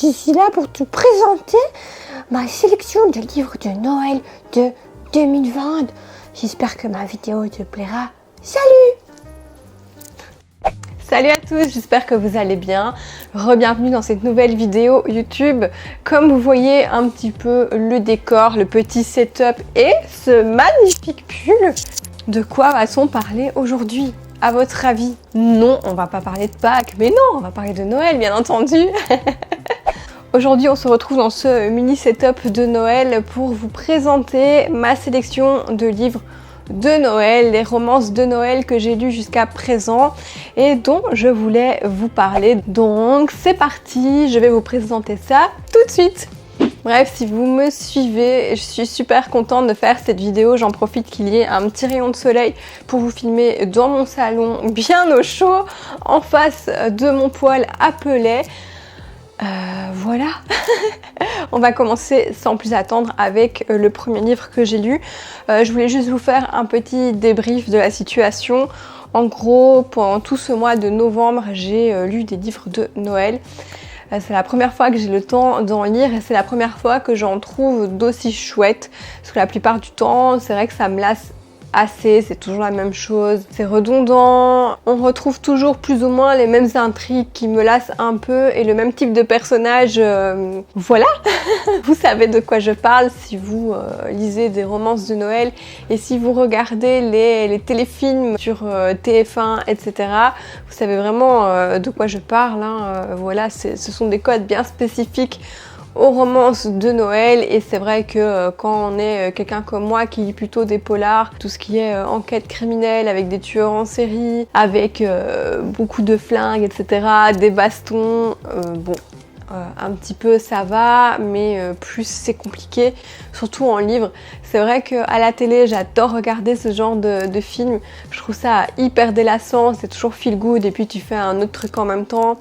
suis ici là pour te présenter ma sélection de livres de Noël de 2020. J'espère que ma vidéo te plaira. Salut! Salut à tous, j'espère que vous allez bien. Re-bienvenue dans cette nouvelle vidéo YouTube. Comme vous voyez un petit peu le décor, le petit setup et ce magnifique pull. De quoi va-t-on parler aujourd'hui? À votre avis? Non, on va pas parler de Pâques, mais non, on va parler de Noël, bien entendu. Aujourd'hui, on se retrouve dans ce mini setup de Noël pour vous présenter ma sélection de livres de Noël, les romances de Noël que j'ai lues jusqu'à présent et dont je voulais vous parler. Donc, c'est parti, je vais vous présenter ça tout de suite. Bref, si vous me suivez, je suis super contente de faire cette vidéo. J'en profite qu'il y ait un petit rayon de soleil pour vous filmer dans mon salon, bien au chaud, en face de mon poêle à pellets. Voilà. On va commencer sans plus attendre avec le premier livre que j'ai lu. Je voulais juste vous faire un petit débrief de la situation. En gros, pendant tout ce mois de novembre, j'ai lu des livres de Noël. C'est la première fois que j'ai le temps d'en lire et c'est la première fois que j'en trouve d'aussi chouettes. Parce que la plupart du temps, c'est vrai que ça me lasse assez, c'est toujours la même chose, c'est redondant, on retrouve toujours plus ou moins les mêmes intrigues qui me lassent un peu et le même type de personnage, voilà. Vous savez de quoi je parle si vous lisez des romances de Noël et si vous regardez les téléfilms sur TF1, etc. Vous savez vraiment de quoi je parle, hein. Voilà, ce sont des codes bien spécifiques aux romances de Noël et c'est vrai que quand on est quelqu'un comme moi qui lit plutôt des polars, tout ce qui est enquête criminelle avec des tueurs en série, avec beaucoup de flingues, etc., des bastons, un petit peu ça va, mais plus c'est compliqué, surtout en livre. C'est vrai qu'à la télé, j'adore regarder ce genre de film, je trouve ça hyper délassant, c'est toujours feel good et puis tu fais un autre truc en même temps.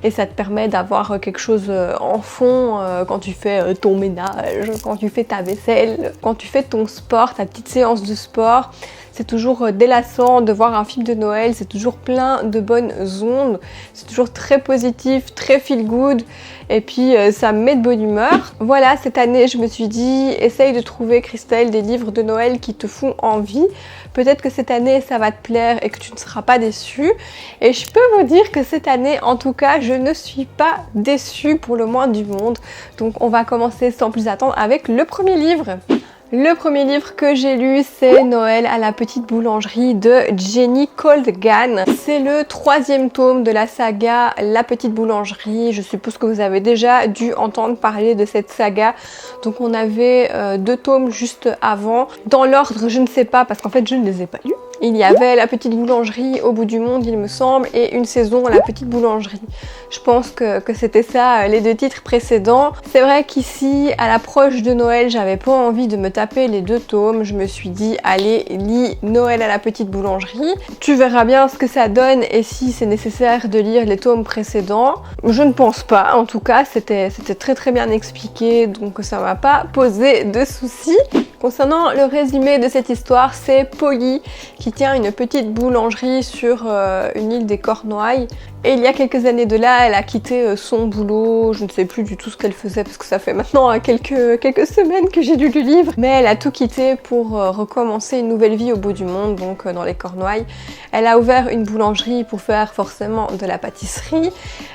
Et ça te permet d'avoir quelque chose en fond quand tu fais ton ménage, quand tu fais ta vaisselle, quand tu fais ton sport, ta petite séance de sport. C'est toujours délassant de voir un film de Noël, c'est toujours plein de bonnes ondes, c'est toujours très positif, très feel good et puis ça me met de bonne humeur. Voilà, cette année je me suis dit, essaye de trouver, Christelle, des livres de Noël qui te font envie. Peut-être que cette année ça va te plaire et que tu ne seras pas déçue. Et je peux vous dire que cette année, en tout cas, je ne suis pas déçue pour le moins du monde. Donc on va commencer sans plus attendre avec le premier livre. Le premier livre que j'ai lu, c'est Noël à la petite boulangerie de Jenny Colgan. C'est le 3e tome de la saga La petite boulangerie. Je suppose que vous avez déjà dû entendre parler de cette saga. Donc on avait 2 tomes juste avant. Dans l'ordre, je ne sais pas parce qu'en fait je ne les ai pas lus. Il y avait La petite boulangerie au bout du monde, il me semble, et une saison La petite boulangerie. Je pense que c'était ça, les 2 titres précédents. C'est vrai qu'ici, à l'approche de Noël, j'avais pas envie de me taper les 2 tomes. Je me suis dit, allez, lis Noël à la petite boulangerie. Tu verras bien ce que ça donne et si c'est nécessaire de lire les tomes précédents. Je ne pense pas, en tout cas, c'était très très bien expliqué, donc ça m'a pas posé de soucis. Concernant le résumé de cette histoire, c'est Polly qui tient une petite boulangerie sur une île des Cornouailles. Et il y a quelques années de là, elle a quitté son boulot, je ne sais plus du tout ce qu'elle faisait parce que ça fait maintenant quelques semaines que j'ai lu le livre. Mais elle a tout quitté pour recommencer une nouvelle vie au bout du monde, donc dans les Cornouailles. Elle a ouvert une boulangerie pour faire forcément de la pâtisserie.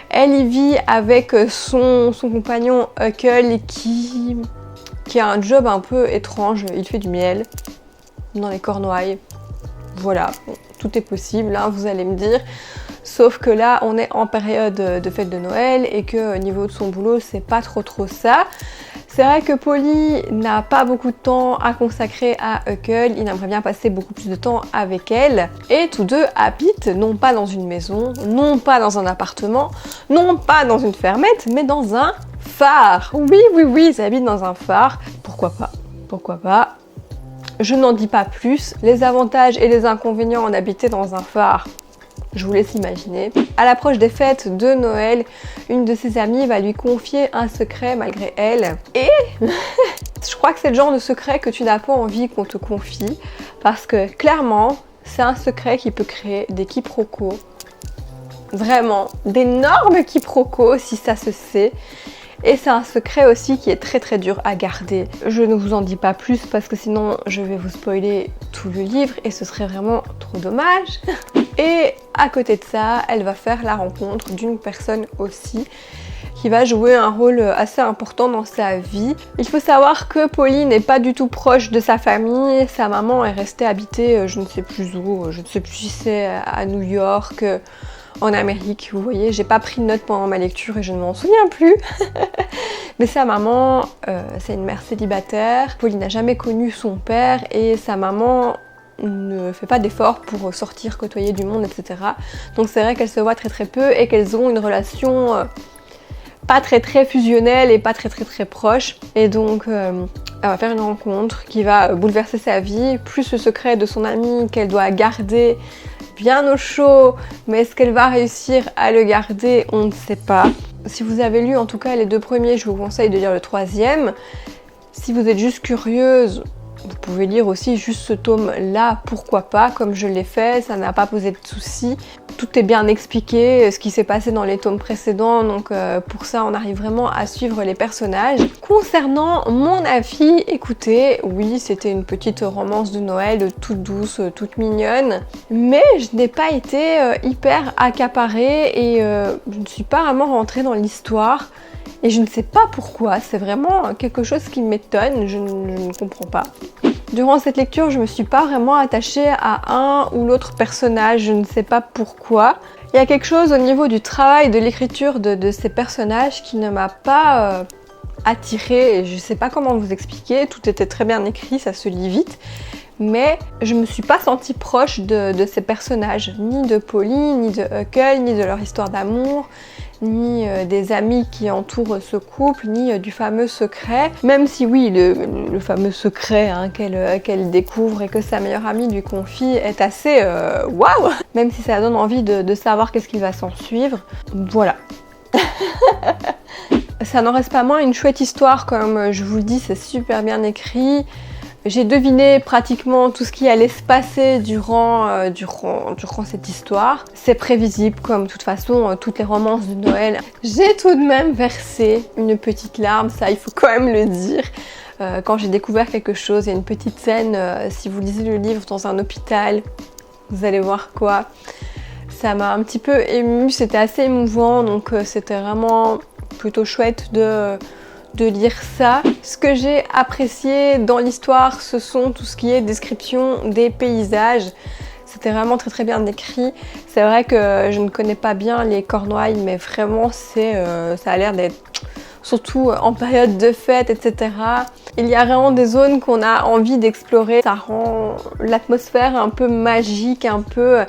Elle y vit avec son compagnon Huckle qui a un job un peu étrange, il fait du miel dans les Cornouailles. Voilà, bon, tout est possible, hein, vous allez me dire. Sauf que là, on est en période de fête de Noël et que au niveau de son boulot, c'est pas trop ça. C'est vrai que Polly n'a pas beaucoup de temps à consacrer à Huckle, il aimerait bien passer beaucoup plus de temps avec elle. Et tous deux habitent non pas dans une maison, non pas dans un appartement, non pas dans une fermette, mais dans un phare. Oui, ils habitent dans un phare. Pourquoi pas. Je n'en dis pas plus. Les avantages et les inconvénients d'habiter dans un phare, je vous laisse imaginer. À l'approche des fêtes de Noël, une de ses amies va lui confier un secret malgré elle. Et je crois que c'est le genre de secret que tu n'as pas envie qu'on te confie. Parce que clairement, c'est un secret qui peut créer des quiproquos. Vraiment, d'énormes quiproquos si ça se sait. Et c'est un secret aussi qui est très très dur à garder. Je ne vous en dis pas plus parce que sinon je vais vous spoiler tout le livre et ce serait vraiment trop dommage. Et à côté de ça, elle va faire la rencontre d'une personne aussi qui va jouer un rôle assez important dans sa vie. Il faut savoir que Polly n'est pas du tout proche de sa famille. Sa maman est restée habiter je ne sais plus où, je ne sais plus si c'est à New York, en Amérique. Vous voyez, j'ai pas pris de notes pendant ma lecture et je ne m'en souviens plus. Mais sa maman, c'est une mère célibataire. Polly n'a jamais connu son père et sa maman ne fait pas d'efforts pour sortir, côtoyer du monde, etc. Donc c'est vrai qu'elles se voient très très peu et qu'elles ont une relation pas très très fusionnelle et pas très très très proche. Et donc elle va faire une rencontre qui va bouleverser sa vie, plus le secret de son amie qu'elle doit garder bien au chaud, mais est-ce qu'elle va réussir à le garder? On ne sait pas. Si vous avez lu en tout cas les 2 premiers, je vous conseille de lire le 3e. Si vous êtes juste curieuse, vous pouvez lire aussi juste ce tome-là, pourquoi pas, comme je l'ai fait, ça n'a pas posé de soucis. Tout est bien expliqué, ce qui s'est passé dans les tomes précédents, donc pour ça on arrive vraiment à suivre les personnages. Concernant mon avis, écoutez, oui c'était une petite romance de Noël, toute douce, toute mignonne, mais je n'ai pas été hyper accaparée et je ne suis pas vraiment rentrée dans l'histoire. Et je ne sais pas pourquoi, c'est vraiment quelque chose qui m'étonne, je ne comprends pas. Durant cette lecture, je ne me suis pas vraiment attachée à un ou l'autre personnage, je ne sais pas pourquoi. Il y a quelque chose au niveau du travail, de l'écriture de ces personnages qui ne m'a pas attirée, et je ne sais pas comment vous expliquer, tout était très bien écrit, ça se lit vite. Mais je me suis pas sentie proche de ces personnages, ni de Polly, ni de Huckle, ni de leur histoire d'amour, ni des amis qui entourent ce couple, ni du fameux secret. Même si oui, le fameux secret hein, qu'elle découvre et que sa meilleure amie lui confie est assez waouh. Même si ça donne envie de savoir qu'est-ce qui va s'en suivre. Voilà. Ça n'en reste pas moins une chouette histoire, comme je vous le dis, c'est super bien écrit. J'ai deviné pratiquement tout ce qui allait se passer durant cette histoire. C'est prévisible comme de toute façon toutes les romances de Noël. J'ai tout de même versé une petite larme, ça il faut quand même le dire. Quand j'ai découvert quelque chose, il y a une petite scène, si vous lisez le livre dans un hôpital, vous allez voir quoi. Ça m'a un petit peu émue, c'était assez émouvant, donc c'était vraiment plutôt chouette de lire ça. Ce que j'ai apprécié dans l'histoire, ce sont tout ce qui est description des paysages. C'était vraiment très très bien écrit. C'est vrai que je ne connais pas bien les Cornouailles, mais vraiment ça a l'air d'être, surtout en période de fête, etc. Il y a vraiment des zones qu'on a envie d'explorer. Ça rend l'atmosphère un peu magique, un peu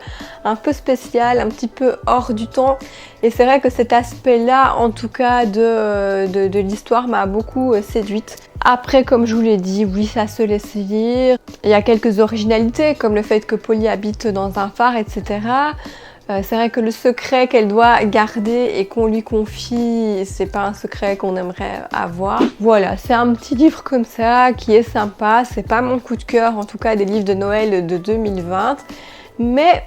spéciale, un petit peu hors du temps. Et c'est vrai que cet aspect-là, en tout cas de l'histoire, m'a beaucoup séduite. Après, comme je vous l'ai dit, oui, ça se laisse lire. Il y a quelques originalités, comme le fait que Polly habite dans un phare, etc. C'est vrai que le secret qu'elle doit garder et qu'on lui confie, c'est pas un secret qu'on aimerait avoir. Voilà, c'est un petit livre comme ça qui est sympa. C'est pas mon coup de cœur, en tout cas des livres de Noël de 2020. Mais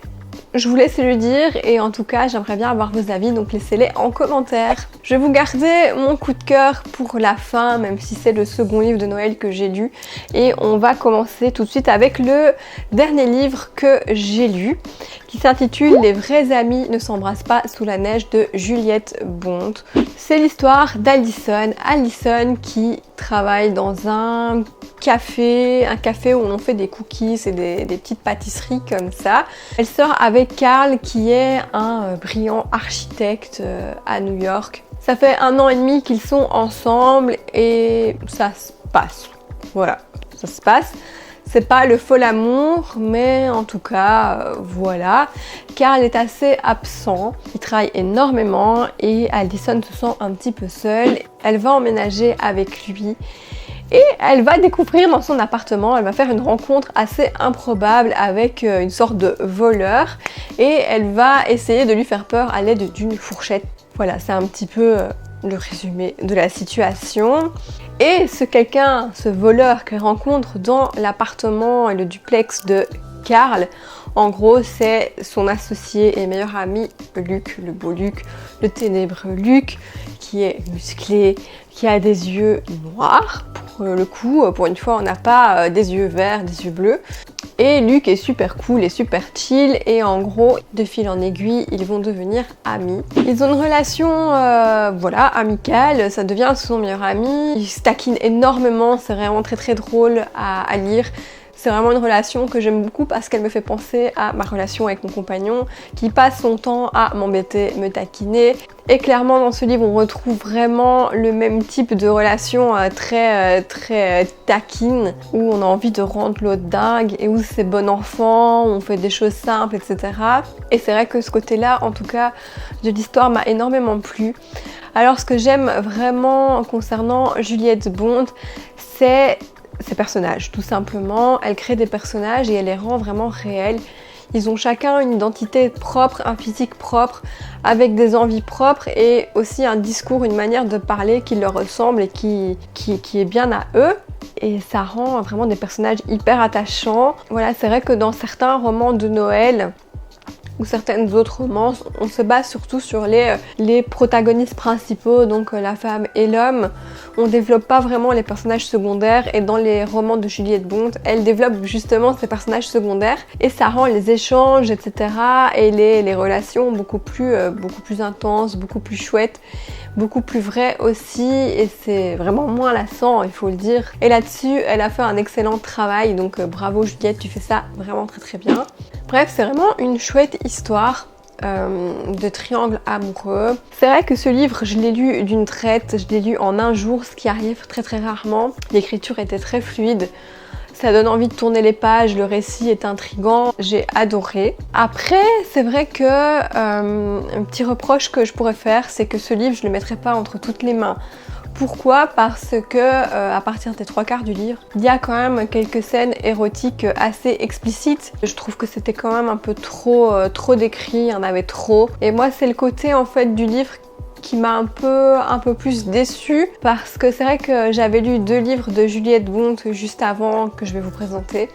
je vous laisse le dire et en tout cas j'aimerais bien avoir vos avis, donc laissez-les en commentaire. Je vais vous garder mon coup de cœur pour la fin, même si c'est le second livre de Noël que j'ai lu. Et on va commencer tout de suite avec le dernier livre que j'ai lu, qui s'intitule Les vrais amis ne s'embrassent pas sous la neige de Juliette Bond. C'est l'histoire d'Alison. Alison qui travaille dans un café où on fait des cookies et des petites pâtisseries comme ça. Elle sort avec Carl qui est un brillant architecte à New York. Ça fait 1 an et demi qu'ils sont ensemble et ça se passe. Voilà, ça se passe. C'est pas le fol amour, mais en tout cas, voilà. Carl est assez absent, il travaille énormément et Alison se sent un petit peu seule. Elle va emménager avec lui et elle va découvrir dans son appartement, elle va faire une rencontre assez improbable avec une sorte de voleur et elle va essayer de lui faire peur à l'aide d'une fourchette. Voilà, c'est un petit peu le résumé de la situation. Et ce voleur qu'elle rencontre dans l'appartement et le duplex de Carl, En gros, c'est son associé et meilleur ami Luc, le beau Luc, le ténébreux Luc, qui est musclé, qui a des yeux noirs. Pour le coup, pour une fois, on n'a pas des yeux verts, des yeux bleus. Et Luc est super cool et super chill et en gros, de fil en aiguille, ils vont devenir amis. Ils ont une relation, voilà, amicale, ça devient son meilleur ami. Ils se taquinent énormément, c'est vraiment très très drôle à lire. C'est vraiment une relation que j'aime beaucoup parce qu'elle me fait penser à ma relation avec mon compagnon qui passe son temps à m'embêter, me taquiner. Et clairement dans ce livre on retrouve vraiment le même type de relation très taquine où on a envie de rendre l'autre dingue et où c'est bon enfant, on fait des choses simples, etc. Et c'est vrai que ce côté-là en tout cas de l'histoire m'a énormément plu. Alors ce que j'aime vraiment concernant Juliette Bond, c'est ses personnages, tout simplement. Elle crée des personnages et elle les rend vraiment réels. Ils ont chacun une identité propre, un physique propre, avec des envies propres et aussi un discours, une manière de parler qui leur ressemble et qui est bien à eux. Et ça rend vraiment des personnages hyper attachants. Voilà, c'est vrai que dans certains romans de Noël, ou certaines autres romances, on se base surtout sur les protagonistes principaux, donc la femme et l'homme. On développe pas vraiment les personnages secondaires et dans les romans de Juliette Bond, elle développe justement ces personnages secondaires et ça rend les échanges, etc. et les relations beaucoup plus intenses, beaucoup plus chouettes, beaucoup plus vraies aussi et c'est vraiment moins lassant, il faut le dire. Et là-dessus, elle a fait un excellent travail, donc bravo Juliette, tu fais ça vraiment très très bien. Bref, c'est vraiment une chouette histoire de triangle amoureux. C'est vrai que ce livre, je l'ai lu d'une traite, je l'ai lu en un jour, ce qui arrive très très rarement. L'écriture était très fluide, ça donne envie de tourner les pages, le récit est intriguant, j'ai adoré. Après, c'est vrai que un petit reproche que je pourrais faire, c'est que ce livre, je ne le mettrai pas entre toutes les mains. Pourquoi ? Parce que à partir des 3/4 du livre, il y a quand même quelques scènes érotiques assez explicites. Je trouve que c'était quand même un peu trop décrit, il y en avait trop. Et moi c'est le côté en fait du livre qui m'a un peu plus déçue parce que c'est vrai que j'avais lu 2 livres de Juliette Bond juste avant que je vais vous présenter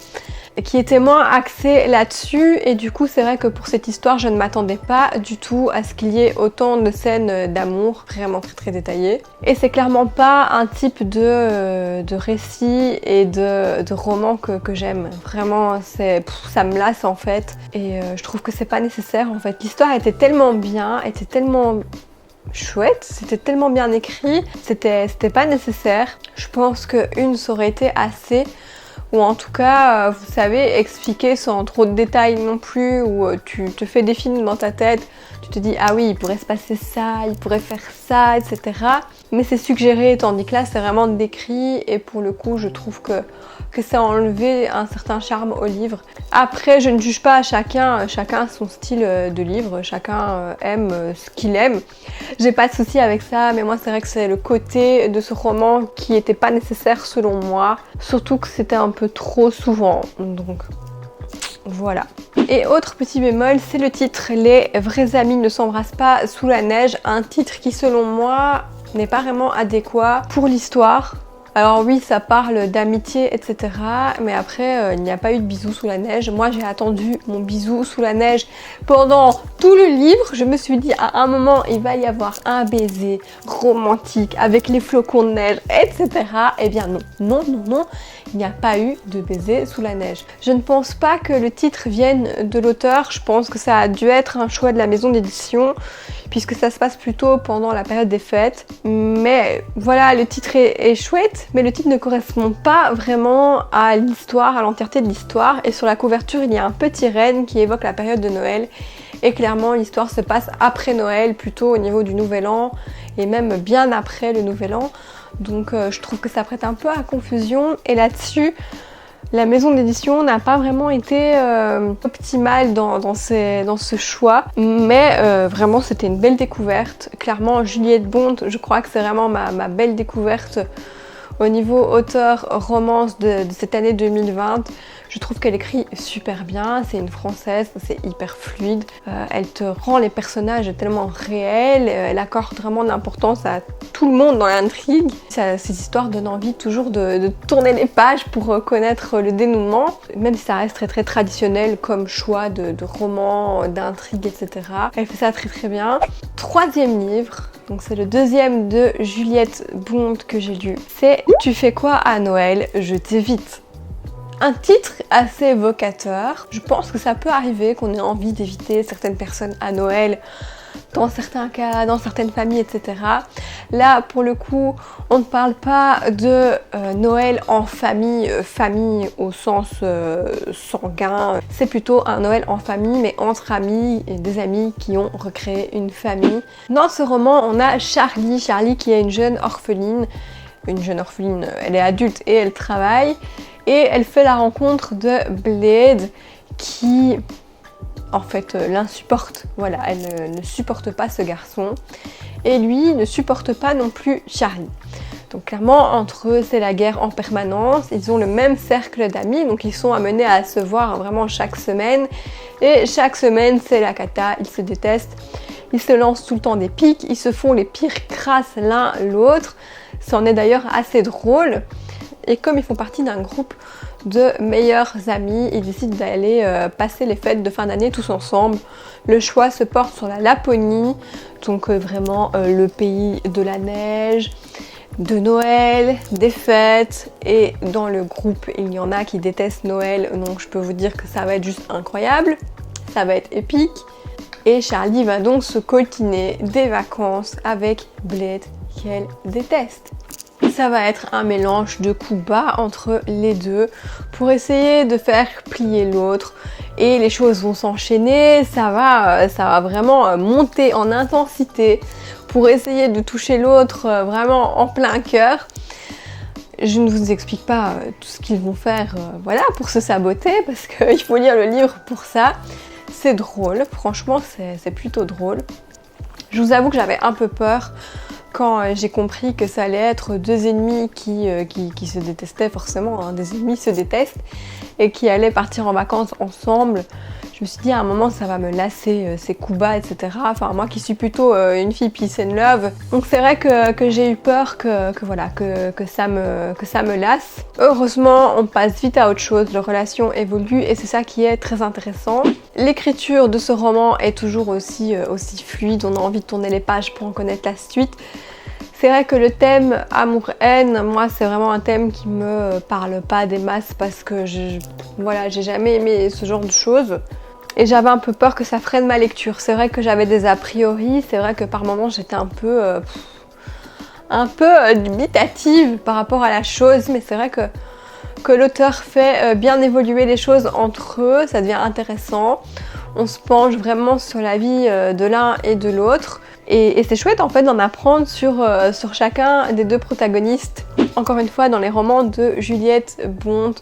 qui étaient moins axés là-dessus et du coup c'est vrai que pour cette histoire je ne m'attendais pas du tout à ce qu'il y ait autant de scènes d'amour vraiment très très détaillées et c'est clairement pas un type de récit et de roman que j'aime. Vraiment ça me lasse en fait et je trouve que c'est pas nécessaire en fait. L'histoire était tellement bien, était tellement chouette, c'était tellement bien écrit, c'était pas nécessaire. Je pense qu'une ça aurait été assez, ou en tout cas, vous savez, expliquer sans trop de détails non plus, où tu te fais des films dans ta tête, tu te dis ah oui, il pourrait se passer ça, il pourrait faire ça, etc. Mais c'est suggéré, tandis que là c'est vraiment décrit et pour le coup je trouve que ça a enlevé un certain charme au livre. Après je ne juge pas chacun a son style de livre, chacun aime ce qu'il aime. J'ai pas de souci avec ça, mais moi c'est vrai que c'est le côté de ce roman qui était pas nécessaire selon moi, surtout que c'était un peu trop souvent, donc voilà. Et autre petit bémol, c'est le titre « Les vrais amis ne s'embrassent pas sous la neige », un titre qui selon moi n'est pas vraiment adéquat pour l'histoire. Alors oui, ça parle d'amitié, etc. Mais après, il n'y a pas eu de bisous sous la neige. Moi, j'ai attendu mon bisou sous la neige pendant tout le livre. Je me suis dit, à un moment, il va y avoir un baiser romantique avec les flocons de neige, etc. Eh bien non, non, non, non. Il n'y a pas eu de baiser sous la neige. Je ne pense pas que le titre vienne de l'auteur. Je pense que ça a dû être un choix de la maison d'édition, puisque ça se passe plutôt pendant la période des fêtes. Mais voilà, le titre est chouette, mais le titre ne correspond pas vraiment à l'histoire, à l'entièreté de l'histoire. Et sur la couverture, il y a un petit renne qui évoque la période de Noël. Et clairement, l'histoire se passe après Noël, plutôt au niveau du Nouvel An, et même bien après le Nouvel An. Donc je trouve que ça prête un peu à confusion. Et là-dessus, la maison d'édition n'a pas vraiment été optimale dans ce choix, mais vraiment c'était une belle découverte. Clairement, Juliette Bond, je crois que c'est vraiment ma belle découverte Au niveau auteur romance de cette année 2020, je trouve qu'elle écrit super bien. C'est une française, c'est hyper fluide. Elle te rend les personnages tellement réels. Elle accorde vraiment de l'importance à tout le monde dans l'intrigue. Ces histoires donnent envie toujours de tourner les pages pour connaître le dénouement. Même si ça reste très très traditionnel comme choix de roman, d'intrigue, etc. Elle fait ça très très bien. Troisième livre. Donc c'est le deuxième de Juliette Bond que j'ai lu. C'est « Tu fais quoi à Noël? Je t'évite ». Un titre assez évocateur. Je pense que ça peut arriver qu'on ait envie d'éviter certaines personnes à Noël, dans certains cas, dans certaines familles, etc. Là, pour le coup, on ne parle pas de Noël en famille, famille au sens sanguin. C'est plutôt un Noël en famille, mais entre amis et des amis qui ont recréé une famille. Dans ce roman, on a Charlie qui est une jeune orpheline. Une jeune orpheline, elle est adulte et elle travaille. Et elle fait la rencontre de Blade qui, en fait, l'insupporte. Voilà, elle ne supporte pas ce garçon. Et lui ne supporte pas non plus Charlie. Donc clairement, entre eux, c'est la guerre en permanence. Ils ont le même cercle d'amis, donc ils sont amenés à se voir vraiment chaque semaine. Et chaque semaine, c'est la cata, ils se détestent. Ils se lancent tout le temps des piques, ils se font les pires crasses l'un l'autre. C'en est d'ailleurs assez drôle. Et comme ils font partie d'un groupe de meilleurs amis, ils décident d'aller passer les fêtes de fin d'année tous ensemble. Le choix se porte sur la Laponie, donc vraiment le pays de la neige, de Noël, des fêtes. Et dans le groupe, il y en a qui détestent Noël, donc je peux vous dire que ça va être juste incroyable, ça va être épique. Et Charlie va donc se coltiner des vacances avec Blade qu'elle déteste. Ça va être un mélange de coups bas entre les deux pour essayer de faire plier l'autre et les choses vont s'enchaîner, ça va vraiment monter en intensité pour essayer de toucher l'autre vraiment en plein cœur. Je ne vous explique pas tout ce qu'ils vont faire voilà, pour se saboter parce qu'il faut lire le livre pour ça. C'est drôle, franchement c'est plutôt drôle. Je vous avoue que j'avais un peu peur quand j'ai compris que ça allait être deux ennemis qui se détestaient forcément, hein, des ennemis se détestent, et qui allaient partir en vacances ensemble. Je me suis dit à un moment ça va me lasser ces coups bas, etc. Enfin moi qui suis plutôt une fille peace and love. Donc c'est vrai que j'ai eu peur que ça me lasse. Heureusement on passe vite à autre chose, leur relation évolue et c'est ça qui est très intéressant. L'écriture de ce roman est toujours aussi fluide, on a envie de tourner les pages pour en connaître la suite. C'est vrai que le thème amour-haine, moi c'est vraiment un thème qui me parle pas des masses parce que j'ai jamais aimé ce genre de choses. Et j'avais un peu peur que ça freine ma lecture. C'est vrai que j'avais des a priori, c'est vrai que par moments j'étais un peu dubitative par rapport à la chose, mais c'est vrai que l'auteur fait bien évoluer les choses entre eux, ça devient intéressant. On se penche vraiment sur la vie de l'un et de l'autre. Et c'est chouette en fait d'en apprendre sur chacun des deux protagonistes. Encore une fois, dans les romans de Juliette Bond,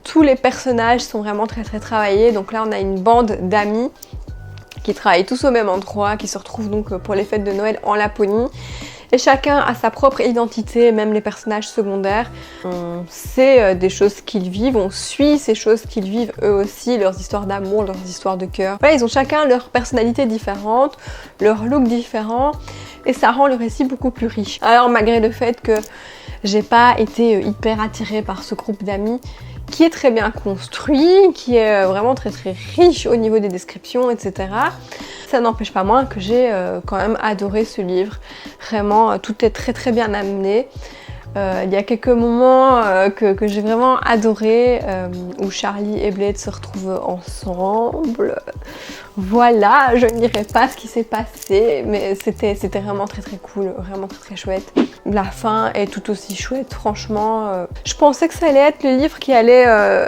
tous les personnages sont vraiment très très travaillés. Donc là on a une bande d'amis qui travaillent tous au même endroit, qui se retrouvent donc pour les fêtes de Noël en Laponie. Et chacun a sa propre identité, même les personnages secondaires. On sait des choses qu'ils vivent, on suit ces choses qu'ils vivent eux aussi, leurs histoires d'amour, leurs histoires de cœur. Voilà, ils ont chacun leur personnalité différente, leur look différent, et ça rend le récit beaucoup plus riche. Alors malgré le fait que j'ai pas été hyper attirée par ce groupe d'amis, qui est très bien construit, qui est vraiment très très riche au niveau des descriptions, etc. Ça n'empêche pas moins que j'ai quand même adoré ce livre. Vraiment, tout est très très bien amené. Il y a quelques moments que j'ai vraiment adoré, où Charlie et Blade se retrouvent ensemble. Voilà, je ne dirai pas ce qui s'est passé, mais c'était vraiment très très cool, vraiment très très chouette. La fin est tout aussi chouette, franchement. Je pensais que ça allait être le livre qui allait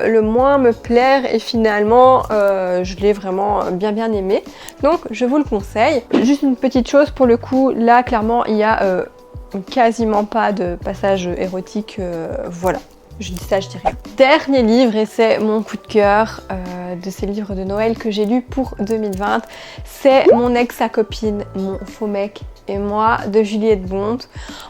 le moins me plaire et finalement je l'ai vraiment bien aimé. Donc je vous le conseille. Juste une petite chose pour le coup, là clairement il y a quasiment pas de passage érotique, voilà. Je dis ça, je dis rien. Dernier livre, et c'est mon coup de cœur de ces livres de Noël que j'ai lus pour 2020. C'est Mon ex, sa copine, mon faux mec et moi de Juliette Bond.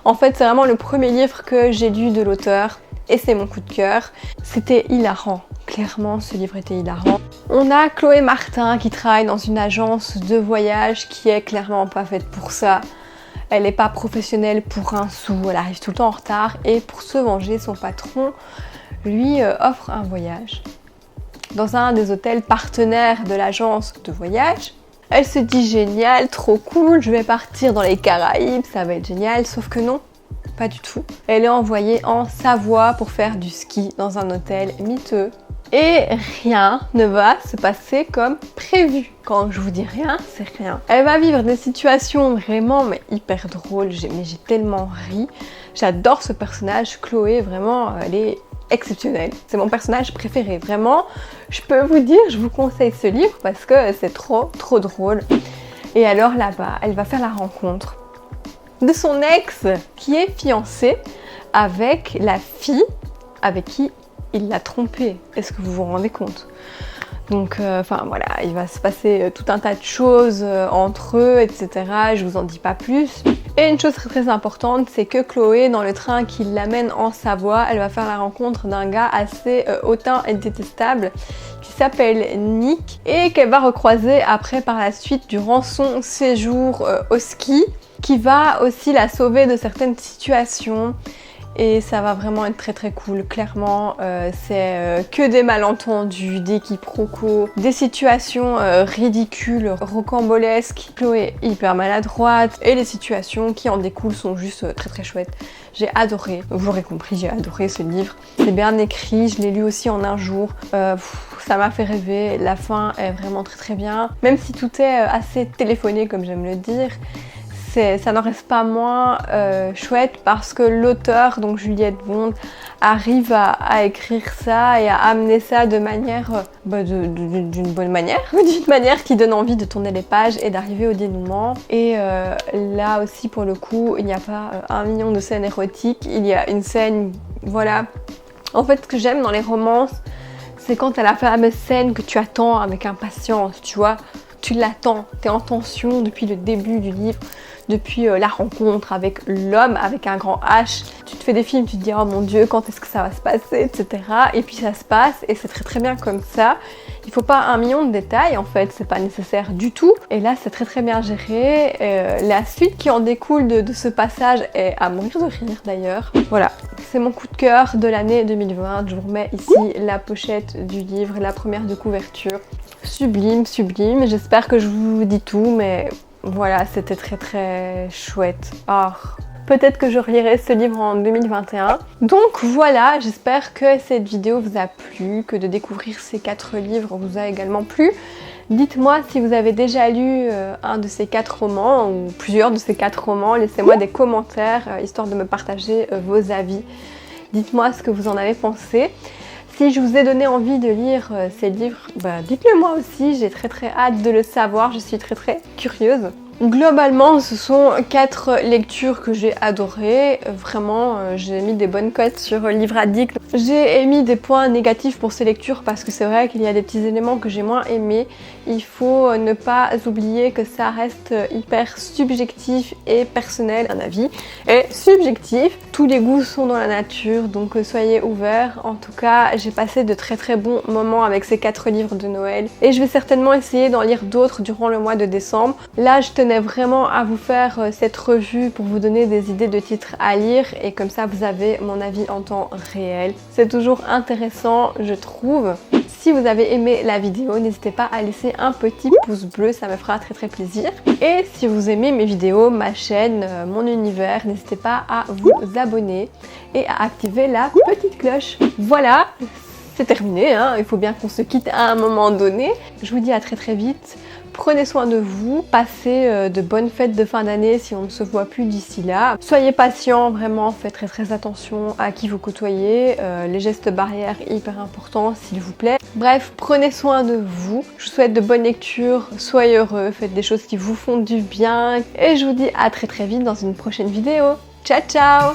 En fait, c'est vraiment le premier livre que j'ai lu de l'auteur et c'est mon coup de cœur. C'était hilarant. Clairement, ce livre était hilarant. On a Chloé Martin qui travaille dans une agence de voyage qui est clairement pas faite pour ça. Elle n'est pas professionnelle pour un sou, elle arrive tout le temps en retard et pour se venger, son patron lui offre un voyage dans un des hôtels partenaires de l'agence de voyage. Elle se dit génial, trop cool, je vais partir dans les Caraïbes, ça va être génial, sauf que non, pas du tout. Elle est envoyée en Savoie pour faire du ski dans un hôtel miteux. Et rien ne va se passer comme prévu. Quand je vous dis rien, c'est rien. Elle va vivre des situations vraiment hyper drôles, mais j'ai tellement ri. J'adore ce personnage, Chloé, vraiment, elle est exceptionnelle. C'est mon personnage préféré, vraiment. Je peux vous dire, je vous conseille ce livre parce que c'est trop drôle. Et alors là-bas, elle va faire la rencontre de son ex qui est fiancé avec la fille avec qui il l'a trompée. Est-ce que vous vous rendez compte? Donc, voilà, il va se passer tout un tas de choses entre eux, etc. Je vous en dis pas plus. Et une chose très importante, c'est que Chloé, dans le train qui l'amène en Savoie, elle va faire la rencontre d'un gars assez hautain et détestable qui s'appelle Nick et qu'elle va recroiser après par la suite durant son séjour au ski, qui va aussi la sauver de certaines situations. Et ça va vraiment être très cool, clairement. C'est que des malentendus, des quiproquos, des situations ridicules, rocambolesques. Chloé est hyper maladroite et les situations qui en découlent sont juste très chouettes. J'ai adoré, vous l'aurez compris, j'ai adoré ce livre. C'est bien écrit, je l'ai lu aussi en un jour. Ça m'a fait rêver, la fin est vraiment très bien. Même si tout est assez téléphoné comme j'aime le dire, ça n'en reste pas moins chouette parce que l'auteur, donc Juliette Bond, arrive à écrire ça et à amener ça de manière, d'une bonne manière, d'une manière qui donne envie de tourner les pages et d'arriver au dénouement. Et là aussi, pour le coup, il n'y a pas 1 million de scènes érotiques, il y a une scène, voilà. En fait, ce que j'aime dans les romances, c'est quand t'as la fameuse scène que tu attends avec impatience, tu vois. Tu l'attends, t'es en tension depuis le début du livre, depuis la rencontre avec l'homme avec un grand H. Tu te fais des films, tu te dis oh mon dieu, quand est-ce que ça va se passer, etc. Et puis ça se passe et c'est très bien comme ça. Il faut pas 1 million de détails en fait, c'est pas nécessaire du tout. Et là c'est très bien géré. La suite qui en découle de ce passage est à mourir de rire d'ailleurs. Voilà, c'est mon coup de cœur de l'année 2020. Je vous remets ici la pochette du livre, la première de couverture. Sublime, j'espère que je vous dis tout, mais voilà, c'était très chouette. Peut-être que je relirai ce livre en 2021. Donc voilà, j'espère que cette vidéo vous a plu, que de découvrir ces 4 livres vous a également plu. Dites-moi si vous avez déjà lu un de ces 4 romans ou plusieurs de ces 4 romans. Laissez-moi des commentaires, histoire de me partager vos avis. Dites-moi ce que vous en avez pensé. Si je vous ai donné envie de lire ces livres, dites-le moi aussi, j'ai très hâte de le savoir, je suis très curieuse. Globalement, ce sont 4 lectures que j'ai adorées. Vraiment, j'ai mis des bonnes cotes sur Livre Addict. J'ai émis des points négatifs pour ces lectures parce que c'est vrai qu'il y a des petits éléments que j'ai moins aimés. Il faut ne pas oublier que ça reste hyper subjectif et personnel. Un avis est subjectif. Tous les goûts sont dans la nature, donc soyez ouverts. En tout cas, j'ai passé de très bons moments avec ces 4 livres de Noël. Et je vais certainement essayer d'en lire d'autres durant le mois de décembre. Là, je tenais vraiment à vous faire cette revue pour vous donner des idées de titres à lire et comme ça vous avez mon avis en temps réel. C'est toujours intéressant, je trouve. Si vous avez aimé la vidéo, n'hésitez pas à laisser un petit pouce bleu, ça me fera très plaisir. Et si vous aimez mes vidéos, ma chaîne, mon univers, n'hésitez pas à vous abonner et à activer la petite cloche. Voilà, c'est terminé, hein. Il faut bien qu'on se quitte à un moment donné. Je vous dis à très vite. Prenez soin de vous, passez de bonnes fêtes de fin d'année si on ne se voit plus d'ici là. Soyez patients, vraiment, faites très attention à qui vous côtoyez. Les gestes barrières hyper importants, s'il vous plaît. Bref, prenez soin de vous. Je vous souhaite de bonnes lectures, soyez heureux, faites des choses qui vous font du bien. Et je vous dis à très vite dans une prochaine vidéo. Ciao